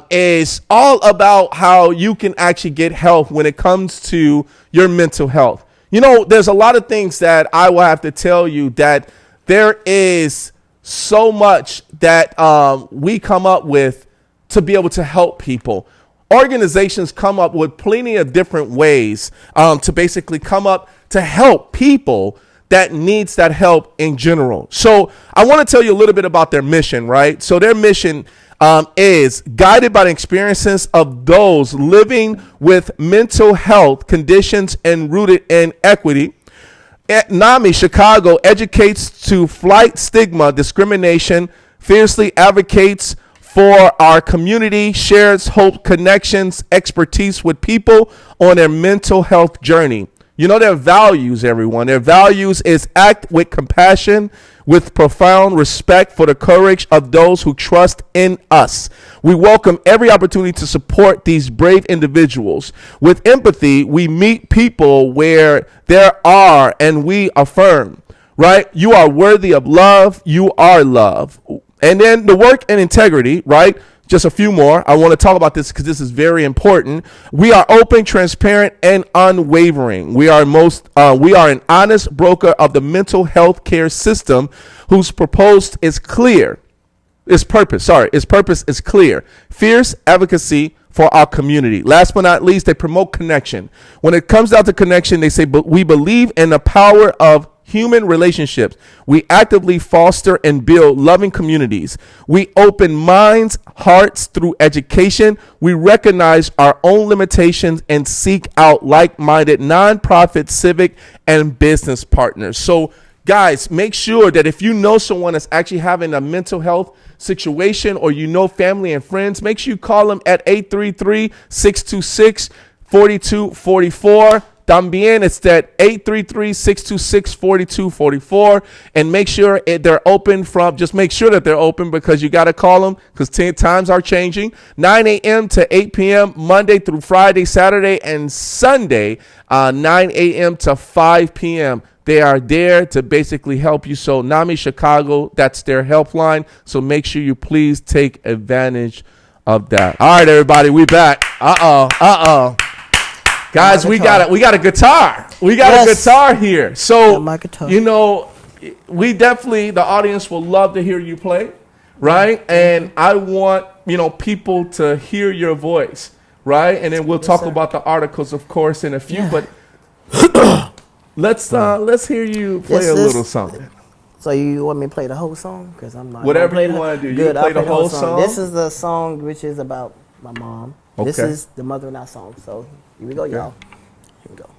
is all about how you can actually get help when it comes to your mental health. You know, there's a lot of things that I will have to tell you that there is so much that we come up with to be able to help people. Organizations come up with plenty of different ways to basically come up to help people that needs that help in general. So I want to tell you a little bit about their mission, right? So their mission is guided by the experiences of those living with mental health conditions and rooted in equity. NAMI Chicago educates to fight stigma, discrimination, fiercely advocates for our community, shares hope, connections, expertise with people on their mental health journey. You know their values, everyone. Their values is act with compassion, with profound respect for the courage of those who trust in us. We welcome every opportunity to support these brave individuals. With empathy, we meet people where there are, and we affirm, right? You are worthy of love. You are love. And then the work and integrity, right? just a few more. I want to talk about this because this is very important. We are open, transparent, and unwavering. We are an honest broker of the mental health care system whose purpose is clear. Its purpose is clear. Fierce advocacy for our community. Last but not least, they promote connection. When it comes down to connection, they say, but we believe in the power of human relationships. We actively foster and build loving communities. We open minds, hearts through education. We recognize our own limitations and seek out like-minded nonprofit, civic, and business partners. So, guys, make sure that if you know someone that's actually having a mental health situation, or you know family and friends, make sure you call them at 833-626-4244. También, it's that 833-626-4244, and make sure they're open just make sure that they're open, because you got to call them because times are changing. 9 a.m. to 8 p.m. Monday through Friday, Saturday, and Sunday, 9 a.m. to 5 p.m. They are there to basically help you. So NAMI Chicago, that's their helpline. So make sure you please take advantage of that. All right, everybody, we back. Guys, we got a guitar. We got a guitar here. So, we definitely, the audience will love to hear you play, right? And I want, people to hear your voice, right? And then we'll talk about the articles, of course, in a few. But let's hear you play a little something. So you want me to play the whole song? Because I'm not. Whatever you want to do. Good, you play the whole song. This is the song which is about my mom. Okay. This is the Mother and I song. So here we go, y'all. Here we go.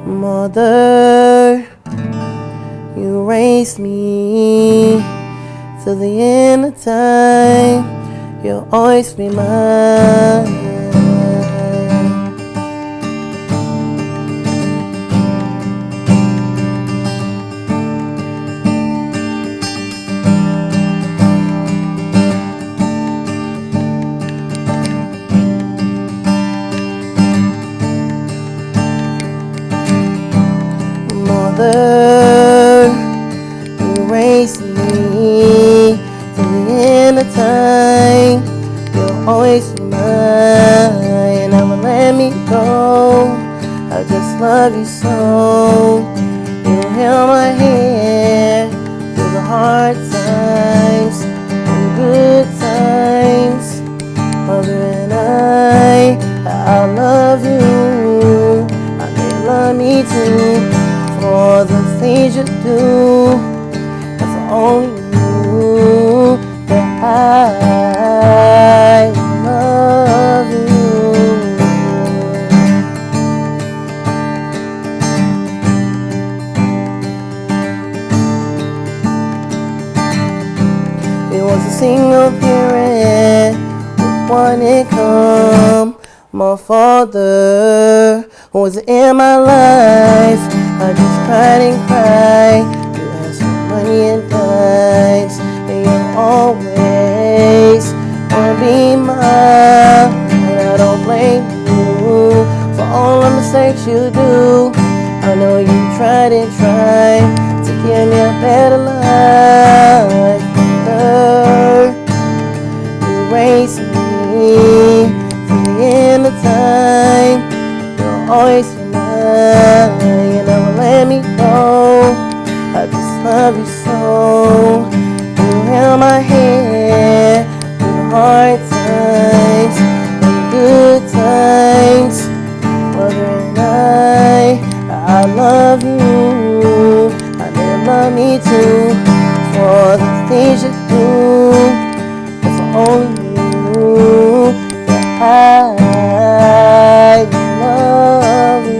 Mother, you raised me to the end of time. You'll always be mine. Mother, you raised me to the end of time. You'll always be mine. Never let me go. I just love you so. You'll heal my head through the hard times and good times. Mother and I love you. I may love me too. For the things you do, if I only knew that I love you. It was a single parent with one income. My father was in my life. I just cried and cried. You asked for money and dimes, and you always wanna be mine. And I don't blame you for all the mistakes you do. I know you tried and tried to give me a better life. Girl, you raised me to the end of time. You'll always be mine. You never let me go. I just love you so. You held my hand through the hard times and the good times. Mother and I love you. I know you love me too. For the things you do, if I only knew that I love you.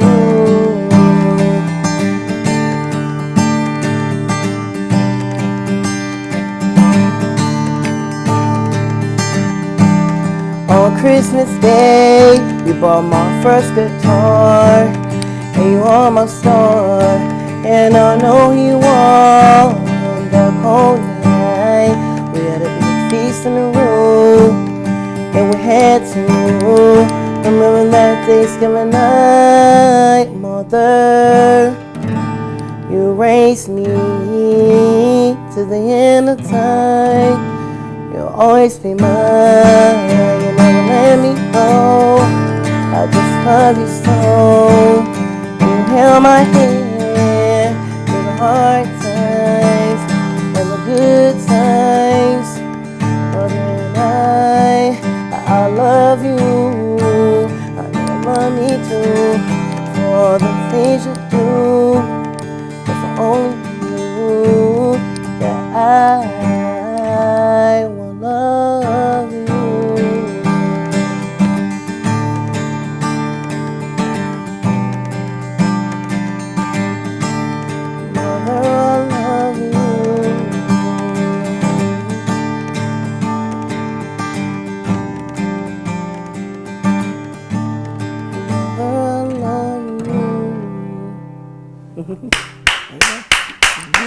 On Christmas Day, you bought my first guitar, and you are my star, and I know you are. On the cold night, we had a big feast in the room, and we had to remember that Thanksgiving night. Mother, you raised me to to the end of time. You'll always be mine. You never let me go. I just love you so. You held my hand through the hard times and the good times. Mother and I love you. I know you love me too. For the things you do, it's only you that I will love you. Mother, I love you.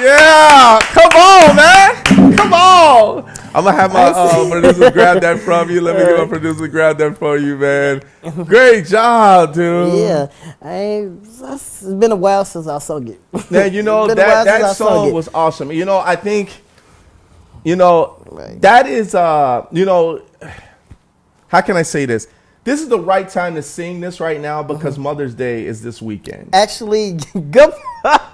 Yeah, come on, man. Come on. I'm going to have my producer grab that from you. Let me get my producer grab that from you, man. Great job, dude. Yeah, it's been a while since I sung it. Now, you know, that song was awesome. You know, I think, you know, that is, you know, how can I say this? This is the right time to sing this right now because Mother's Day is this weekend. Actually, good.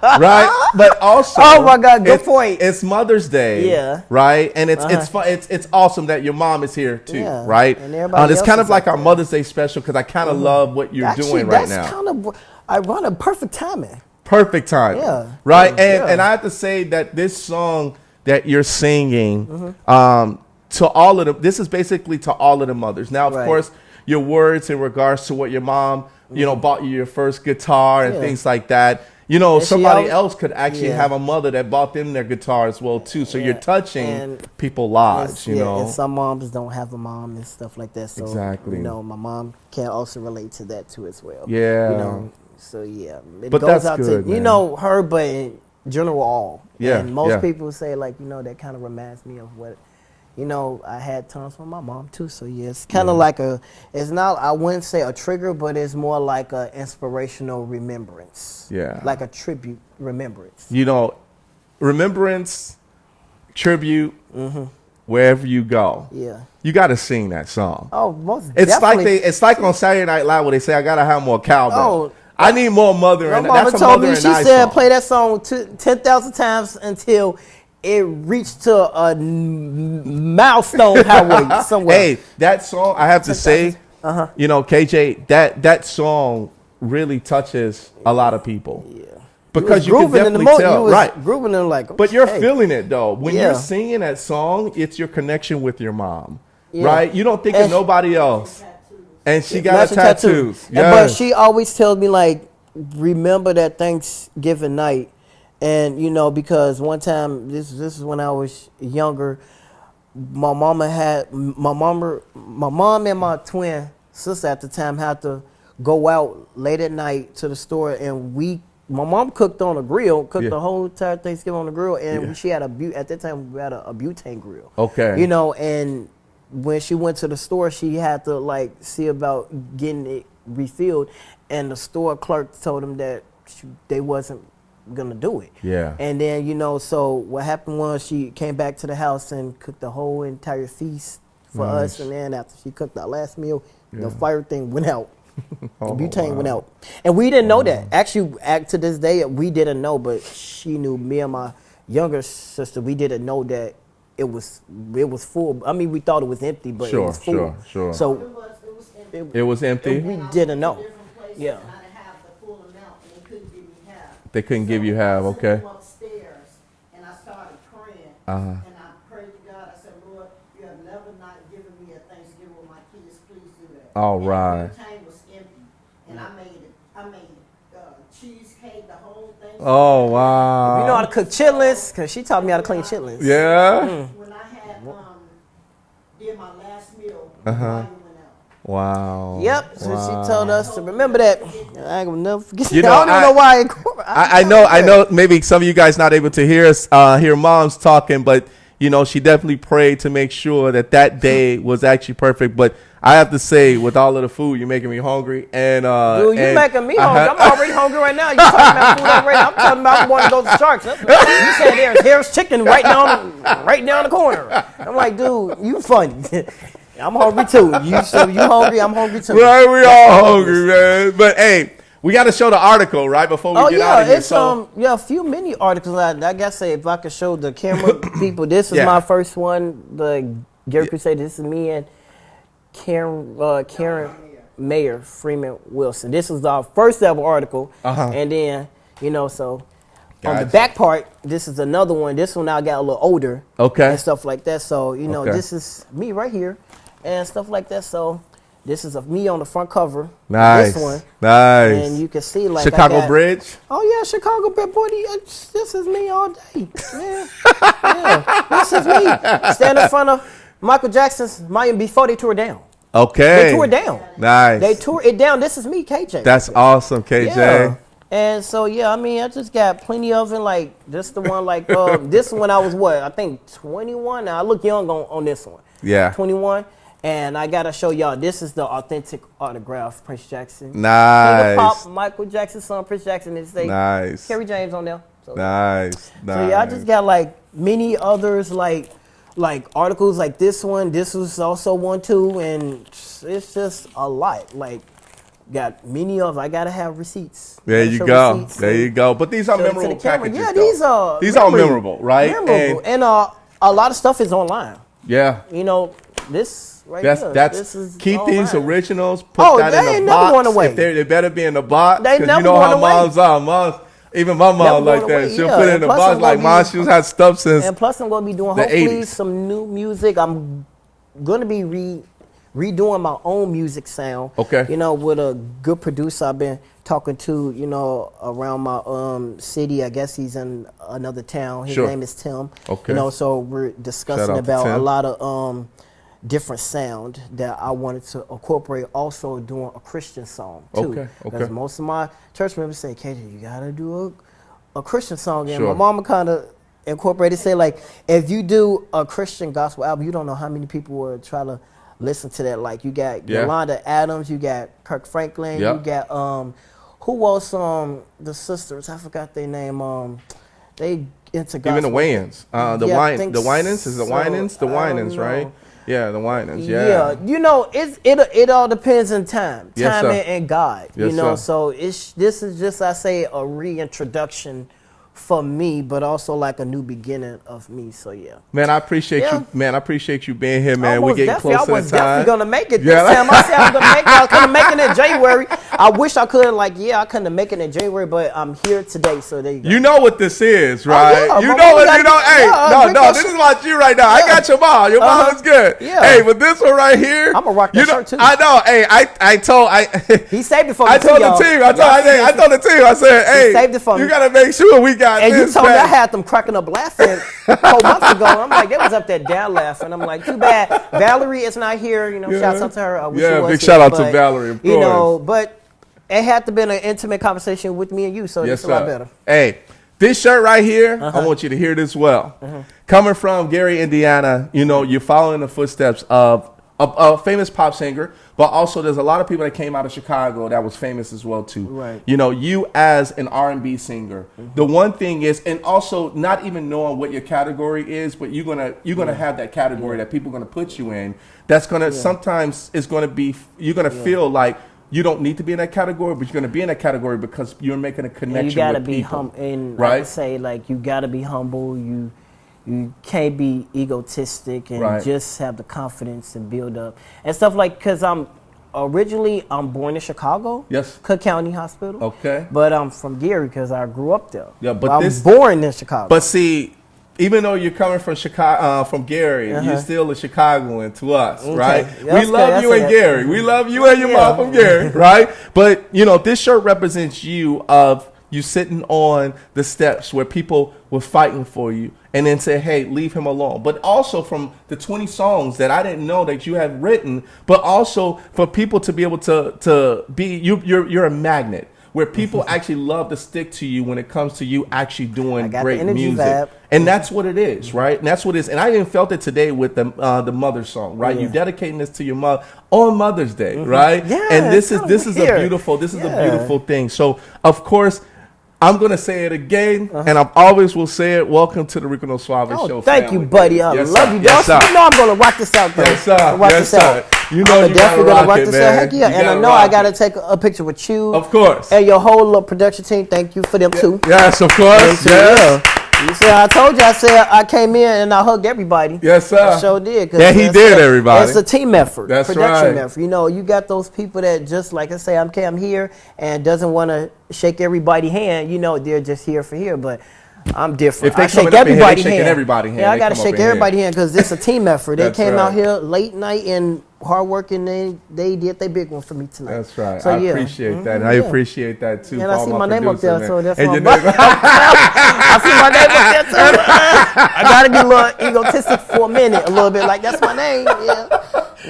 Right, but also, oh my God, good point. It's Mother's Day, yeah, right, and it's fun. It's awesome that your mom is here too, yeah. right? And everybody it's else kind of is like out our there. Mother's Day special because I kind of love what you're doing right now. That's kind of ironic, perfect timing. Perfect time, yeah, right. Yeah. And I have to say that this song that you're singing, to all of them, this is basically to all of the mothers. Now, of course, your words in regards to what your mom, you know, bought you your first guitar and things like that. You know, somebody else could actually have a mother that bought them their guitar as well too. So you're touching people's lives. You know, and some moms don't have a mom and stuff like that. So exactly, you know, my mom can also relate to that too as well. Yeah, you know, so yeah, it but goes that's out good, to you know her, but in general all. Yeah, and most people say like, you know, that kind of reminds me of what. You know, I had times with my mom too, so yeah, it's kind of like it's not, I wouldn't say a trigger, but it's more like a inspirational remembrance. Yeah. Like a tribute remembrance. You know, remembrance, tribute, wherever you go. Yeah. You got to sing that song. Oh, most It's definitely. it's like on Saturday Night Live where they say, I got to have more cowbell. Oh, I need more Mother my and mama that's a told Mother me, and she I said song. play that song 10,000 times until it reached to a milestone highway somewhere. Hey, that song, I have to say, you know, KJ, that song really touches a lot of people. Yeah. Because you can definitely tell, right? Grooving in like, But you're okay. feeling it though. When Yeah. you're singing that song, it's your connection with your mom, Yeah. right? You don't think of nobody else. And she got Matching her tattoos. And, but she always tells me like, remember that Thanksgiving night. And you know, because one time, this is when I was younger, my mom and my twin sister at the time had to go out late at night to the store, and my mom cooked on a grill, cooked the whole entire Thanksgiving on the grill, and she had at that time we had a butane grill. Okay. You know, and when she went to the store, she had to like see about getting it refilled, and the store clerk told them that they wasn't gonna do it. Yeah. And then, you know, so what happened was she came back to the house and cooked the whole entire feast for us, and then after she cooked our last meal, the fire thing went out. The butane went out. And we didn't know that. Actually, to this day, we didn't know, but she knew. Me and my younger sister, we didn't know that it was full. I mean, we thought it was empty, but it was full. Sure. So It was empty. we didn't know. Yeah. They couldn't give you half, okay. I upstairs and I started praying, and I prayed to God. I said, Lord, you have never not given me a Thanksgiving with my kids. Please do that. All and right. the tank was empty, and I made cheesecake, the whole thing. Oh, wow. You know how to cook chitlins? Because she taught me how to clean chitlins. Yeah? When I had did my last meal, the volume went out. Wow. Yep. So she told us to remember that. I will never forget. You know, I don't even know why. I know maybe some of you guys not able to hear moms talking, but you know, she definitely prayed to make sure that day was actually perfect. But I have to say, with all of the food, you're making me hungry. And Dude, you're making me hungry. I'm already hungry right now. You're talking about food already. I'm talking about I want to go to Sharks. You said there's Harris Chicken right down the corner. I'm like, dude, you funny. I'm hungry too. You hungry? I'm hungry too. Right, we all hungry, man. But hey, we got to show the article right before we get out of here. It's a few mini articles. I gotta say, if I could show the camera people, this is my first one. The Gary Crusade. This is me and Karen Mayer Freeman Wilson. This is our first ever article, and then so on the back part, this is another one. This one I got a little older, and stuff like that. So this is me right here, and stuff like that. So this is me on the front cover. Nice, this one, nice, and you can see like Chicago Bridge. Oh yeah, Chicago Bridge, boy. This is me all day. Yeah, this is me standing in front of Michael Jackson's Miami before they tore down. Okay. They tore it down. Nice. They tore it down. This is me, KJ. That's awesome, KJ. Yeah. And so I just got plenty of it. Like this the one like this one I was I think 21. Now I look young on this one. Yeah. 21. And I gotta show y'all, this is the authentic autograph, Prince Jackson. Nice. King of Pop, Michael Jackson's son, Prince Jackson. It say nice. Kerry James on there. So, nice. So yeah, I just got like many others like articles like this one. This was also one too, and it's just a lot. Like got many of. I gotta have receipts. There you go. There you go. But these are memorable packages. Yeah, these are memorable, right? Memorable, and a lot of stuff is online. Yeah. This. Right this is keep these right. originals. Put that in the box. Going away. If they better be in the box. They never you know how away. moms are. Moms, even my mom like that. She'll put it in the box like mom. She's had stuff since. And plus, I'm gonna be doing hopefully some new music. I'm gonna be redoing my own music sound. Okay. With a good producer I've been talking to. Around my city. I guess he's in another town. His name is Tim. Okay. So we're discussing about a lot of different sound that I wanted to incorporate, also doing a Christian song too. Okay. Because most of my church members say, KJ, you gotta do a Christian song. And my mama kind of incorporated, say like, if you do a Christian gospel album, you don't know how many people will try to listen to that. Like you got Yolanda Adams, you got Kirk Franklin, you got who else? The sisters, I forgot their name. They into gospel. Even the Wayans, the Winans is the Winans, the Winans, right? Yeah, the Winans. Yeah. It all depends on time, and God. Yes, so this is just I say a reintroduction for me, but also like a new beginning of me. So yeah. Man, I appreciate you. Man, I appreciate you being here, man. We're getting close to the time. I was definitely gonna make it this time. I said I was gonna make it. I couldn't make it in January. I wish I could. I couldn't make it in January, but I'm here today. So there you go. You know what this is, right? Yeah, you know what? Hey, no, this is about you right now. I got your mom. Your mom is good. Yeah. Hey, but this one right here, I'm gonna rock that shirt too. I know. Hey, he saved it for me. I told the team. I told the team. I said, hey, saved it for me. You gotta make sure we got and this. And you told me I had them cracking up laughing a couple months ago. I'm like, they was up there down laughing. I'm like, too bad Valerie is not here. Shouts out to her. I wish she was big here, shout out to Valerie. Of course. But it had to been an intimate conversation with me and you, so it's a lot better. Hey, this shirt right here, I want you to hear this well. Coming from Gary, Indiana, you're following the footsteps of a famous pop singer, but also there's a lot of people that came out of Chicago that was famous as well too. Right. You as an R&B singer, the one thing is, and also not even knowing what your category is, but you're gonna have that category that people are gonna put you in. That's gonna sometimes it's gonna be you're gonna feel like you don't need to be in that category, but you're going to be in that category because you're making a connection with people. You got to be humble. And right? I would say, you got to be humble. You can't be egotistic and just have the confidence and build up. And stuff because I'm born in Chicago. Yes. Cook County Hospital. Okay. But I'm from Gary because I grew up there. Yeah, but I'm born in Chicago. But see, even though you're coming from Chicago, from Gary, you're still a Chicagoan to us, right? We love you and Gary. We love you and your mom from Gary, right? But this shirt represents you sitting on the steps where people were fighting for you, and then say, "Hey, leave him alone." But also from the 20 songs that I didn't know that you had written, but also for people to be able to be you're a magnet. where people actually love to stick to you when it comes to you actually doing got great the energy music. vibe. And that's what it is, right? And that's what it is. And I even felt it today with the mother song, right? Yeah. You dedicating this to your mother on Mother's Day, right? Yeah, and this is it's kinda a weird. beautiful thing. So of course, I'm gonna say it again, and I always will say it. Welcome to the Rico No Suave Show. Thank you, family. buddy. I Yes, love sir. you. Yes, sir. You know I'm gonna rock this out, though. Yes, sir. Rock Yes, this sir. out. You know I'm you definitely gotta gonna rock rock it, this man. out. Heck yeah, You and I gotta know I rock gotta it. take a picture with you. Of course. And your whole little production team. Thank you for them too. Yes, of course. Yes. Yeah. You see, I told you. I said I came in and I hugged everybody. Yes, sir. I sure did. Yeah, he did, everybody. It's a team effort. That's production right. effort. You know, you got those people that just like I say, I'm here and doesn't want to shake everybody's hand. You know, they're just here for here, but I'm different. If they I shake coming up in here, they everybody's shaking hand. everybody's hand. Yeah, I They got to come up shake in here. everybody's hand because it's a team effort. They That's came out right. here late night and hard work, and they did their big one for me tonight. That's right. So, I yeah. appreciate that. Mhm, I yeah. appreciate that too. And I for see all my name up producer, there, so man. that's And why your I'm name- I see my name up there too. I gotta be a little egotistic for a minute, a little bit like that's my name. Yeah.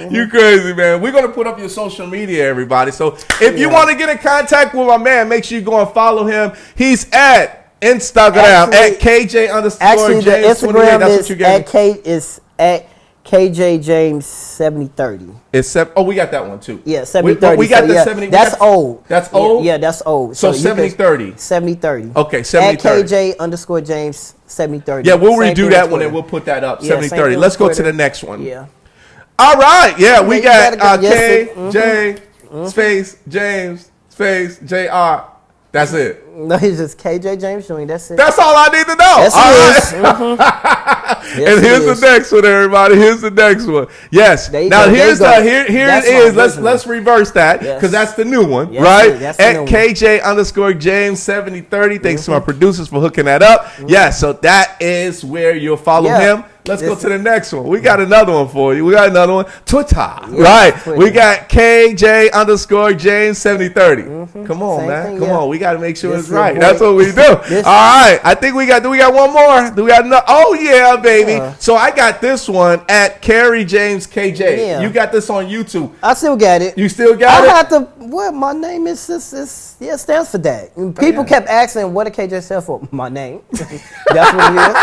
You crazy, man. We're going to put up your social media, everybody. So if you want to get in contact with my man, make sure you go and follow him. He's at Instagram Actually- at KJ underscore Actually, the James 28. Instagram That's is what you gave me. at KJ James 7030. We got that one too. Yeah, 7030. We got So, the yeah, 70. That's old. That's Yeah, old? Yeah, that's old. So you can- 7030. 7030. Okay, At 7030. KJ underscore James 7030. Yeah, we'll Same redo thing that on one Twitter. and we'll put that up. Yeah, 7030. same Let's thing on go to Twitter. the next one. Yeah. All right. Yeah, we you got gotta go- yes, KJ space James space JR. That's it. No, he's just KJ James Jr. That's it. That's all I need to know. Yes, All it right. is. Yes, And it here's is. the next one, everybody. Here's the next one. Yes. There you Now go, there here's you go. here it That's is. my Let's original. reverse that Yes. because that's the new one, Yes, right? that's the At new one. KJ underscore James 7030. Thanks to my producers for hooking that up. Yeah, so that is where you'll follow Yeah. him. Let's go Yes. to the next one. We got another one for you. We got another one. Twitter. Right. Twitter. We got KJ underscore James 7030. Come on, Same man. thing, Come yeah. on. We got to make sure Yes, it's sir, right. boy. That's what we do. Yes. All right. I think we got one more. Do we got another? Oh, yeah, baby. So I got this one at Kerry James KJ. Yeah. You got this on YouTube. I still got it. You still got I it? had to. What my name is? Yeah, it stands for that. And people kept asking, "What did KJ stand for?" My name. That's what it is.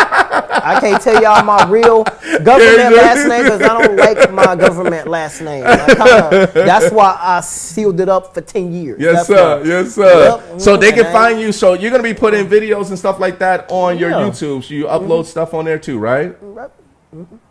I can't tell y'all my real government last name because I don't like my government last name. That's why I sealed it up for 10 years. Yes, That's sir. why. Yes, sir. Yep. So they can And find you. So you're going to be putting videos and stuff like that on your Yeah. YouTube. So you upload stuff on there too, right?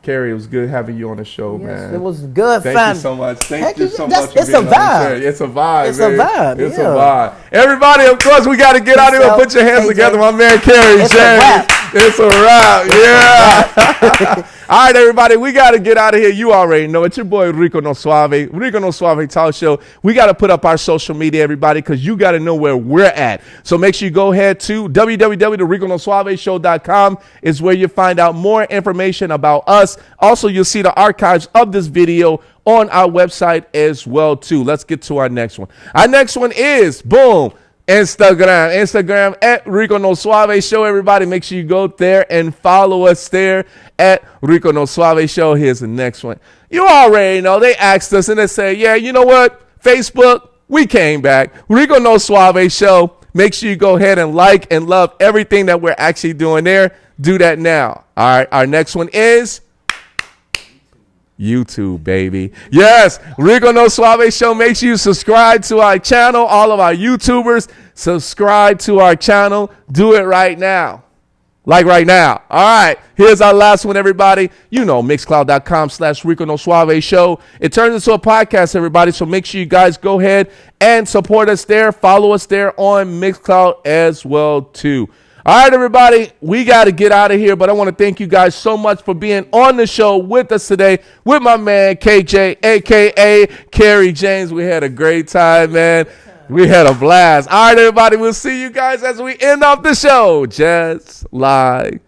Kerry, it was good having you on the show, Yes, man. it was good. Thank fun. you so much. Thank Heck you yeah, so that's- much. For it's being a on the vibe. show. It's a vibe. It's a man. vibe, It's a yeah. vibe. Everybody, of course, we got to get out here and out. put your hands KJ. together. My man, Kerry It's a James. wrap. It's a wrap. Yeah. All right, everybody, we got to get out of here. You already know it. Your boy Rico No Suave. Rico No Suave Talk Show. We got to put up our social media, everybody, because you got to know where we're at. So make sure you go ahead to www.riconosuaveshow.com is where you find out more information about us. Also, you'll see the archives of this video on our website as well, too. Let's get to our next one. Our next one is, boom, Instagram at Rico No Suave Show. Everybody, make sure you go there and follow us there at Rico No Suave Show. Here's the next one. You already know. They asked us and they say, yeah, you know what? Facebook, we came back. Rico No Suave Show. Make sure you go ahead and like and love everything that we're actually doing there. Do that now. All right. Our next one is YouTube, baby. Yes, Rico No Suave Show. Make sure you subscribe to our channel. All of our YouTubers, subscribe to our channel. Do it right now. Like right now. All right. Here's our last one, everybody. You know, mixcloud.com/Rico No Suave Show. It turns into a podcast, everybody. So make sure you guys go ahead and support us there. Follow us there on Mixcloud as well, too. All right, everybody, we got to get out of here, but I want to thank you guys so much for being on the show with us today with my man, KJ, a.k.a. Kerry James. We had a great time, man. We had a blast. All right, everybody, we'll see you guys as we end off the show, just like